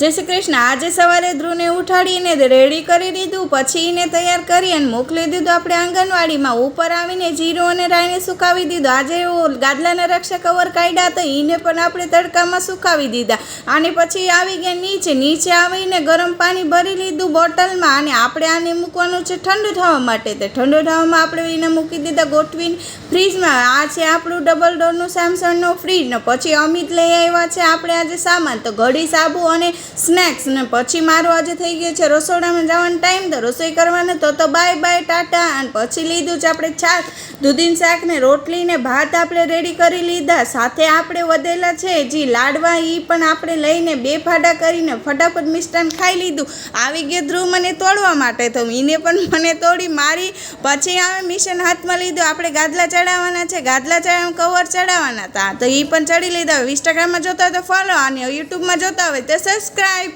જય શ્રી કૃષ્ણ। આજે સવારે ધ્રુવને ઉઠાડીને રેડી કરી દીધું, પછી એને તૈયાર કરી અને મોકલી દીધું આપણે આંગણવાડીમાં। ઉપર આવીને જીરું અને રાઈને સુકાવી દીધું। આજે ગાદલાના રક્ષા કવર કાઢ્યા તો એને પણ આપણે તડકામાં સુકાવી દીધા। અને પછી આવી ગયા નીચે આવીને ગરમ પાણી ભરી લીધું બોટલમાં, અને આપણે આને મૂકવાનું છે ઠંડુ થવા માટે। તે ઠંડુ થવામાં આપણે એને મૂકી દીધા ગોઠવીને ફ્રીજમાં। આ છે આપણું ડબલ ડોરનું સેમસંગનો ફ્રીજ ને। પછી અમિત લઈ આવ્યા છે આપણે આજે સામાન, તો ઘડી સાબુ અને સ્નેક્સ ને। પછી મારું આજે થઈ ગયું છે રસોડામાં જવાનો ટાઈમ, તો રસોઈ કરવાનો તો બાય બાય ટાટા। અને પછી લીધું છે આપણે છાશ, દૂધીનું શાક ને રોટલી ને ભાત આપણે રેડી કરી લીધા। સાથે આપણે વધેલા છે જે લાડવા, એ પણ આપણે લઈને 2 ફાડા કરીને ફટાફટ મિષ્ટાન ખાઈ લીધું। આવી ગયો ધ્રુવ મને તોડવા માટે, તો એને પણ મને તોડી મારી। પછી આવે મિશન હાથમાં લીધું, આપણે ગાદલા ચડાવવાના છે, ગાદલા ચડાવવા કવર ચડાવવાના હતા, તો એ પણ ચડી લીધા। ઇન્સ્ટાગ્રામમાં જોતા હોય તો ફોલો, અને યુટ્યુબમાં જોતા હોય તો સબસ્ક્રાઈબ।